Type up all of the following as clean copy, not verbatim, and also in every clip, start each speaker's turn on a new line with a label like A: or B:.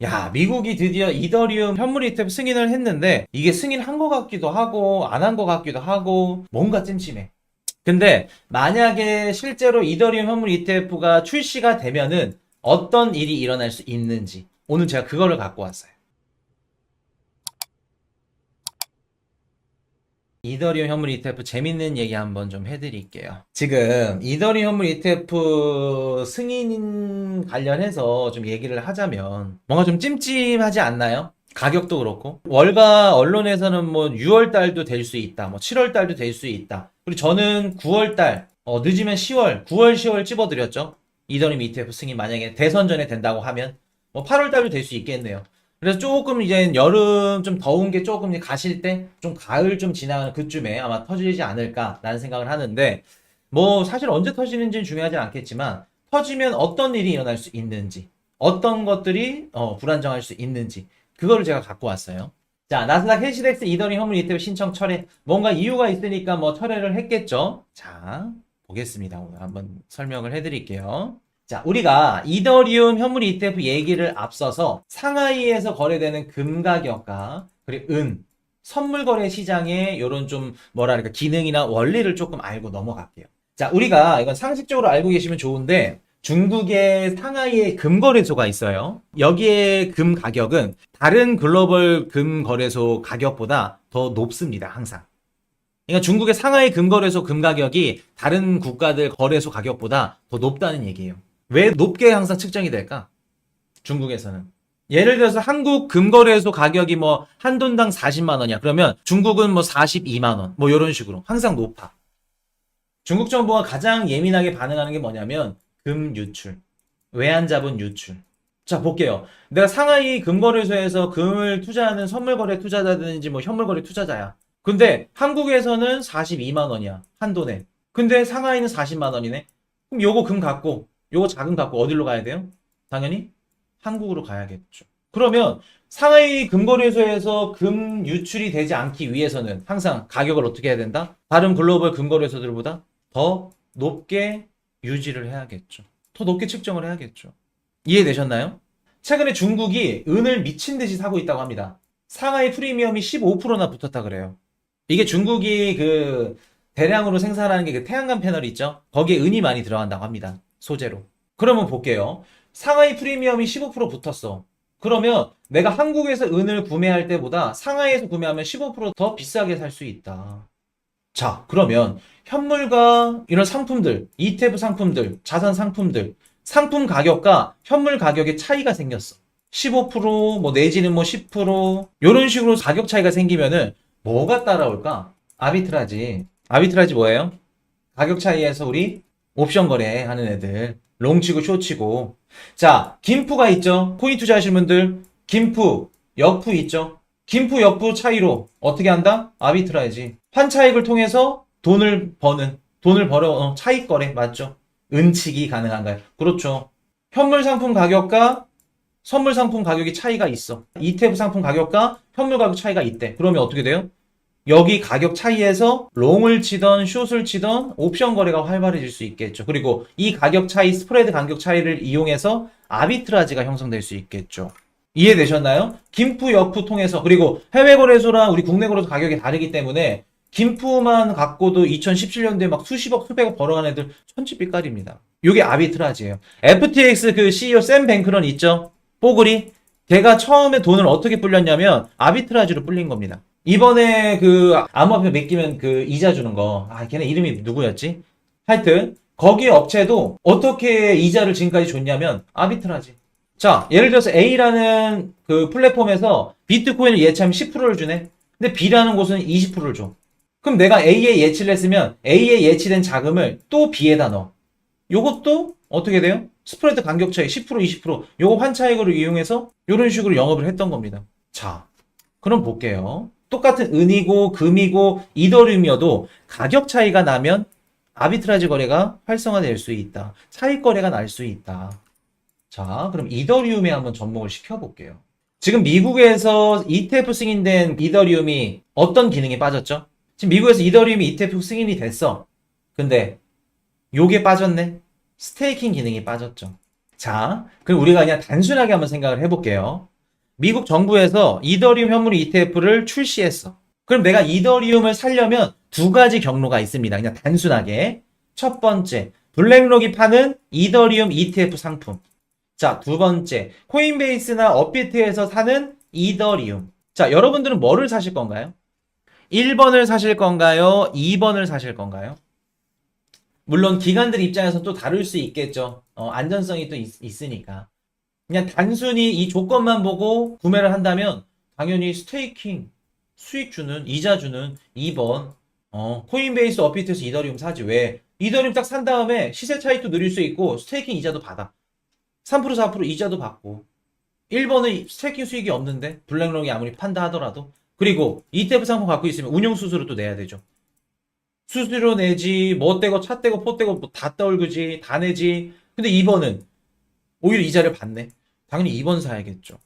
A: 야, 미국이 드디어 이더리움 현물 ETF 승인을 했는데 이게 승인한 것 같기도 하고 안 한 것 같기도 하고 뭔가 찜찜해. 근데 만약에 실제로 이더리움 현물 ETF가 출시가 되면은 어떤 일이 일어날 수 있는지 오늘 제가 그거를 갖고 왔어요. 이더리움 현물 ETF 재밌는 얘기 한번 좀 해드릴게요. 지금 이더리움 현물 ETF 승인 관련해서 좀 얘기를 하자면 뭔가 좀 찜찜하지 않나요? 가격도 그렇고 월가 언론에서는 뭐 6월 달도 될 수 있다, 뭐 7월 달도 될 수 있다. 그리고 저는 9월 달, 늦으면 10월, 9월, 10월 찝어드렸죠. 이더리움 ETF 승인 만약에 대선 전에 된다고 하면 뭐 8월 달도 될 수 있겠네요. 그래서 조금 이제 여름 좀 더운 게 조금 이제 가실 때 좀 가을 좀 지나가는 그쯤에 아마 터지지 않을까라는 생각을 하는데 뭐 사실 언제 터지는지는 중요하지 않겠지만 터지면 어떤 일이 일어날 수 있는지 어떤 것들이 불안정할 수 있는지 그거를 제가 갖고 왔어요. 자, 나스닥 해시덱스 이더리움 현물 ETF 신청 철회 뭔가 이유가 있으니까 뭐 철회를 했겠죠. 자, 보겠습니다. 오늘 한번 설명을 해드릴게요. 자, 우리가 이더리움 현물 ETF 얘기를 앞서서 상하이에서 거래되는 금 가격과 그리고 선물 거래 시장의 요런 좀 뭐랄까 기능이나 원리를 조금 알고 넘어갈게요. 자, 우리가 이건 상식적으로 알고 계시면 좋은데 중국의 상하이에 금 거래소가 있어요. 여기에 금 가격은 다른 글로벌 금 거래소 가격보다 더 높습니다, 항상. 그러니까 중국의 상하이 금 거래소 금 가격이 다른 국가들 거래소 가격보다 더 높다는 얘기예요. 왜 높게 항상 측정이 될까? 중국에서는. 예를 들어서 한국 금거래소 가격이 뭐 한 돈당 40만 원이야. 그러면 중국은 뭐 42만 원. 뭐 이런 식으로 항상 높아. 중국 정부가 가장 예민하게 반응하는 게 뭐냐면 금 유출. 외환자본 유출. 자, 볼게요. 내가 상하이 금거래소에서 금을 투자하는 선물거래 투자자든지 뭐 현물거래 투자자야. 근데 한국에서는 42만 원이야. 한 돈에. 근데 상하이는 40만 원이네. 그럼 요거 금 갖고 요거 자금 갖고 어디로 가야 돼요? 당연히 한국으로 가야겠죠. 그러면 상하이 금거래소에서 금 유출이 되지 않기 위해서는 항상 가격을 어떻게 해야 된다? 다른 글로벌 금거래소들보다 더 높게 유지를 해야겠죠. 더 높게 측정을 해야겠죠. 이해되셨나요? 최근에 중국이 은을 미친 듯이 사고 있다고 합니다. 상하이 프리미엄이 15%나 붙었다 그래요. 이게 중국이 그 대량으로 생산하는 게 그 태양광 패널 있죠? 거기에 은이 많이 들어간다고 합니다. 소재로. 그러면 볼게요. 상하이 프리미엄이 15% 붙었어. 그러면 내가 한국에서 은을 구매할 때보다 상하이에서 구매하면 15%더 비싸게 살 수 있다. 자, 그러면 현물과 이런 상품들, ETF 상품들, 자산 상품들, 상품 가격과 현물 가격의 차이가 생겼어. 15%, 뭐 내지는 뭐 10%, 이런 식으로 가격 차이가 생기면은 뭐가 따라올까? 아비트라지. 아비트라지 뭐예요? 가격 차이에서 우리 옵션 거래하는 애들. 롱치고 쇼치고. 자, 김푸가 있죠? 코인 투자하시는 분들. 김푸, 역푸 있죠? 김푸, 역푸 차이로 어떻게 한다? 아비트라지. 환차익을 통해서 돈을 벌어, 차익 거래. 맞죠? 은치기 가능한가요? 그렇죠. 현물 상품 가격과 선물 상품 가격이 차이가 있어. ETF 상품 가격과 현물 가격 차이가 있대. 그러면 어떻게 돼요? 여기 가격 차이에서 롱을 치던 숏을 치던 옵션 거래가 활발해질 수 있겠죠. 그리고 이 가격 차이, 스프레드 간격 차이를 이용해서 아비트라지가 형성될 수 있겠죠. 이해되셨나요? 김프, 역프 통해서 그리고 해외 거래소랑 우리 국내 거래소 가격이 다르기 때문에 김프만 갖고도 2017년도에 막 수십억, 수백억 벌어간 애들 천지빛깔입니다. 이게 아비트라지예요. FTX 그 CEO 샘 뱅크런 있죠? 뽀글이 걔가 처음에 돈을 어떻게 불렸냐면 아비트라지로 불린 겁니다. 이번에 그 암호화폐 맡기면 그 이자 주는 거. 걔네 이름이 누구였지? 하여튼 거기 업체도 어떻게 이자를 지금까지 줬냐면 아비트라지. 자, 예를 들어서 A라는 그 플랫폼에서 비트코인을 예치하면 10%를 주네. 근데 B라는 곳은 20%를 줘. 그럼 내가 A에 예치를 했으면 A에 예치된 자금을 또 B에다 넣어. 요것도 어떻게 돼요? 스프레드 간격 차이 10% 20% 요거 환차익으로 이용해서 이런 식으로 영업을 했던 겁니다. 자, 그럼 볼게요. 똑같은 은이고 금이고 이더리움이어도 가격 차이가 나면 아비트라지 거래가 활성화될 수 있다. 차익 거래가 날 수 있다. 자, 그럼 이더리움에 한번 접목을 시켜볼게요. 지금 미국에서 ETF 승인된 이더리움이 어떤 기능이 빠졌죠? 지금 미국에서 이더리움이 ETF 승인이 됐어. 근데 요게 빠졌네. 스테이킹 기능이 빠졌죠. 자, 그럼 우리가 그냥 단순하게 한번 생각을 해볼게요. 미국 정부에서 이더리움 현물 ETF를 출시했어. 그럼 내가 이더리움을 사려면 두 가지 경로가 있습니다. 그냥 단순하게. 첫 번째, 블랙록이 파는 이더리움 ETF 상품. 자, 두 번째, 코인베이스나 업비트에서 사는 이더리움. 자, 여러분들은 뭐를 사실 건가요? 1번을 사실 건가요? 2번을 사실 건가요? 물론 기관들 입장에서 또 다를 수 있겠죠. 안전성이 또 있으니까. 그냥 단순히 이 조건만 보고 구매를 한다면 당연히 스테이킹, 수익 주는, 이자 주는 2번, 코인베이스 업비트에서 이더리움 사지. 왜? 이더리움 딱 산 다음에 시세 차익도 누릴 수 있고 스테이킹 이자도 받아. 3% 4% 이자도 받고. 1번은 스테이킹 수익이 없는데 블랙록이 아무리 판다 하더라도. 그리고 ETF 상품 갖고 있으면 운용 수수료도 내야 되죠. 수수료 내지, 뭐 떼고, 차 떼고, 포 떼고, 뭐 다 떨구지, 다 내지. 근데 2번은 오히려 이자를 받네. 당연히 2번 사야겠죠.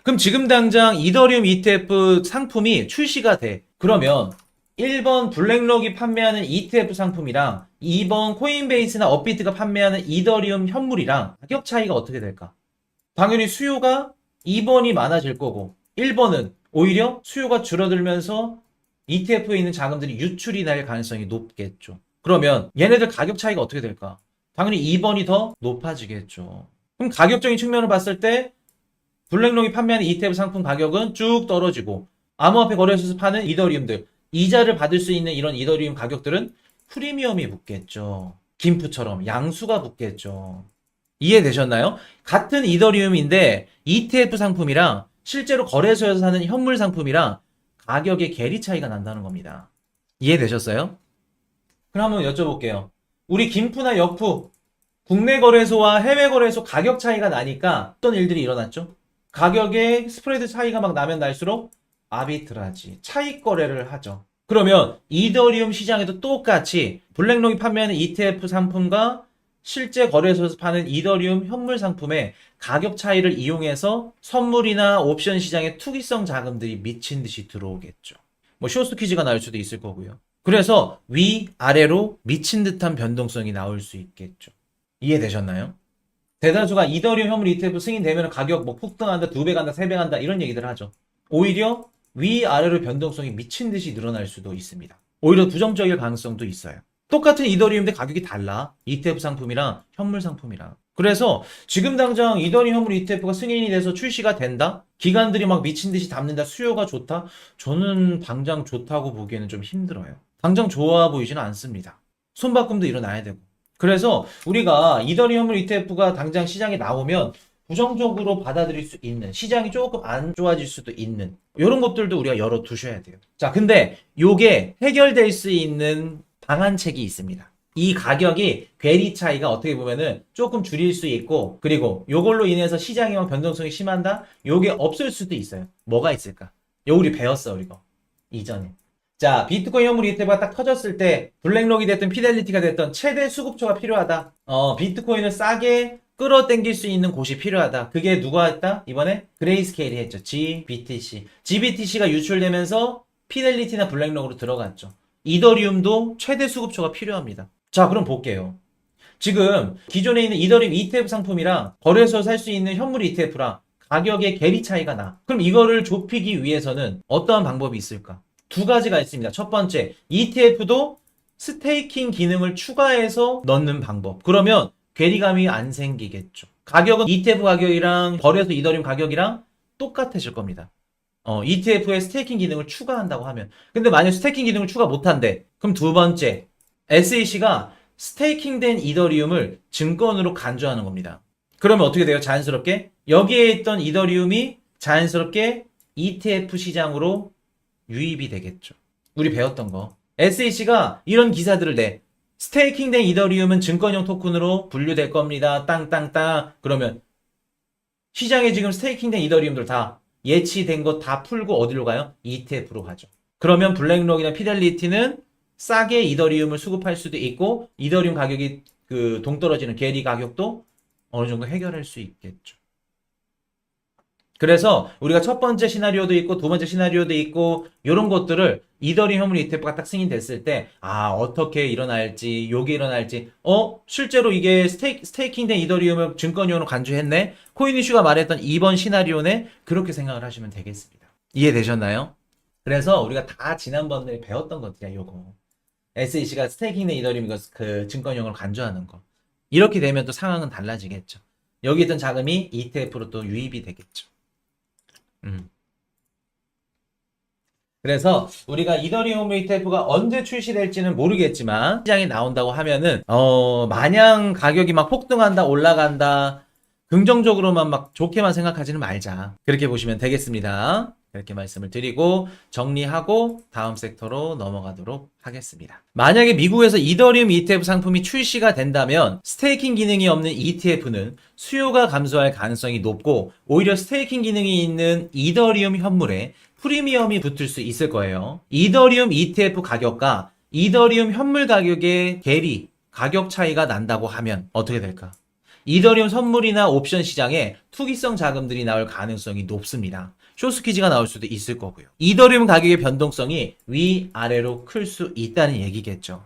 A: 그럼 지금 당장 이더리움 ETF 상품이 출시가 돼. 그러면 1번 블랙록이 판매하는 ETF 상품이랑 2번 코인베이스나 업비트가 판매하는 이더리움 현물이랑 가격 차이가 어떻게 될까? 당연히 수요가 2번이 많아질 거고 1번은 오히려 수요가 줄어들면서 ETF에 있는 자금들이 유출이 날 가능성이 높겠죠. 그러면 얘네들 가격 차이가 어떻게 될까? 당연히 2번이 더 높아지겠죠. 그럼 가격적인 측면을 봤을 때 블랙록이 판매하는 ETF 상품 가격은 쭉 떨어지고 암호화폐 거래소에서 파는 이더리움들 이자를 받을 수 있는 이런 이더리움 가격들은 프리미엄이 붙겠죠. 김프처럼 양수가 붙겠죠. 이해되셨나요? 같은 이더리움인데 ETF 상품이랑 실제로 거래소에서 사는 현물 상품이랑 가격의 괴리 차이가 난다는 겁니다. 이해되셨어요? 그럼 한번 여쭤볼게요. 우리 김프나 역프 국내 거래소와 해외 거래소 가격 차이가 나니까 어떤 일들이 일어났죠? 가격의 스프레드 차이가 막 나면 날수록 아비트라지, 차익 거래를 하죠. 그러면 이더리움 시장에도 똑같이 블랙록이 판매하는 ETF 상품과 실제 거래소에서 파는 이더리움 현물 상품의 가격 차이를 이용해서 선물이나 옵션 시장에 투기성 자금들이 미친 듯이 들어오겠죠. 뭐 쇼스 퀴즈가 나올 수도 있을 거고요. 그래서 위아래로 미친 듯한 변동성이 나올 수 있겠죠. 이해되셨나요? 대다수가 이더리움 현물 ETF 승인되면 가격 뭐 폭등한다, 2배 간다, 3배 간다 이런 얘기들 하죠. 오히려 위아래로 변동성이 미친 듯이 늘어날 수도 있습니다. 오히려 부정적일 가능성도 있어요. 똑같은 이더리움인데 가격이 달라. ETF 상품이랑 현물 상품이랑. 그래서 지금 당장 이더리움 현물 ETF가 승인이 돼서 출시가 된다? 기관들이 막 미친 듯이 담는다. 수요가 좋다? 저는 당장 좋다고 보기에는 좀 힘들어요. 당장 좋아 보이지는 않습니다. 손바꿈도 일어나야 되고. 그래서 우리가 이더리움 현물 ETF가 당장 시장에 나오면 부정적으로 받아들일 수 있는, 시장이 조금 안 좋아질 수도 있는 이런 것들도 우리가 열어두셔야 돼요. 자, 근데 요게 해결될 수 있는 방안책이 있습니다. 이 가격이 괴리 차이가 어떻게 보면은 조금 줄일 수 있고, 그리고 요걸로 인해서 시장의 변동성이 심한다? 요게 없을 수도 있어요. 뭐가 있을까? 요 우리 배웠어, 우리가 이전에. 자, 비트코인 현물 ETF가 딱 터졌을 때 블랙록이 됐든 피델리티가 됐든 최대 수급처가 필요하다. 비트코인을 싸게 끌어당길 수 있는 곳이 필요하다. 그게 누가 했다? 이번에 그레이스케일이 했죠. GBTC. GBTC가 유출되면서 피델리티나 블랙록으로 들어갔죠. 이더리움도 최대 수급처가 필요합니다. 자, 그럼 볼게요. 지금 기존에 있는 이더리움 ETF 상품이랑 거래소에서 살 수 있는 현물 ETF랑 가격의 괴리 차이가 나. 그럼 이거를 좁히기 위해서는 어떠한 방법이 있을까? 두 가지가 있습니다. 첫 번째, ETF도 스테이킹 기능을 추가해서 넣는 방법. 그러면 괴리감이 안 생기겠죠. 가격은 ETF 가격이랑 거래소 이더리움 가격이랑 똑같아질 겁니다. ETF에 스테이킹 기능을 추가한다고 하면. 근데 만약 스테이킹 기능을 추가 못한대. 그럼 두 번째, SEC가 스테이킹된 이더리움을 증권으로 간주하는 겁니다. 그러면 어떻게 돼요? 자연스럽게 여기에 있던 이더리움이 자연스럽게 ETF 시장으로 유입이 되겠죠. 우리 배웠던 거. SEC가 이런 기사들을 내. 스테이킹된 이더리움은 증권형 토큰으로 분류될 겁니다. 땅땅땅. 그러면 시장에 지금 스테이킹된 이더리움들 다 예치된 거 다 풀고 어디로 가요? ETF로 가죠. 그러면 블랙록이나 피델리티는 싸게 이더리움을 수급할 수도 있고 이더리움 가격이 동떨어지는 괴리 가격도 어느 정도 해결할 수 있겠죠. 그래서 우리가 첫 번째 시나리오도 있고 두 번째 시나리오도 있고 이런 것들을 이더리움 현물 ETF가 딱 승인됐을 때 어떻게 일어날지 요게 일어날지 실제로 이게 스테이킹된 이더리움을 증권이온으로 간주했네 코인 이슈가 말했던 이번 시나리오네 그렇게 생각을 하시면 되겠습니다. 이해되셨나요? 그래서 우리가 다 지난번에 배웠던 것들이야 요거 SEC가 스테이킹된 이더리움 그 증권이온으로 간주하는 거 이렇게 되면 또 상황은 달라지겠죠. 여기 있던 자금이 ETF로 또 유입이 되겠죠. 그래서 우리가 이더리움 ETF가 언제 출시될지는 모르겠지만 시장에 나온다고 하면은 마냥 가격이 막 폭등한다 올라간다 긍정적으로만 막 좋게만 생각하지는 말자 그렇게 보시면 되겠습니다. 이렇게 말씀을 드리고 정리하고 다음 섹터로 넘어가도록 하겠습니다. 만약에 미국에서 이더리움 ETF 상품이 출시가 된다면 스테이킹 기능이 없는 ETF는 수요가 감소할 가능성이 높고 오히려 스테이킹 기능이 있는 이더리움 현물에 프리미엄이 붙을 수 있을 거예요. 이더리움 ETF 가격과 이더리움 현물 가격의 괴리, 가격 차이가 난다고 하면 어떻게 될까? 이더리움 선물이나 옵션 시장에 투기성 자금들이 나올 가능성이 높습니다. 쇼스퀴즈가 나올 수도 있을 거고요. 이더리움 가격의 변동성이 위아래로 클 수 있다는 얘기겠죠.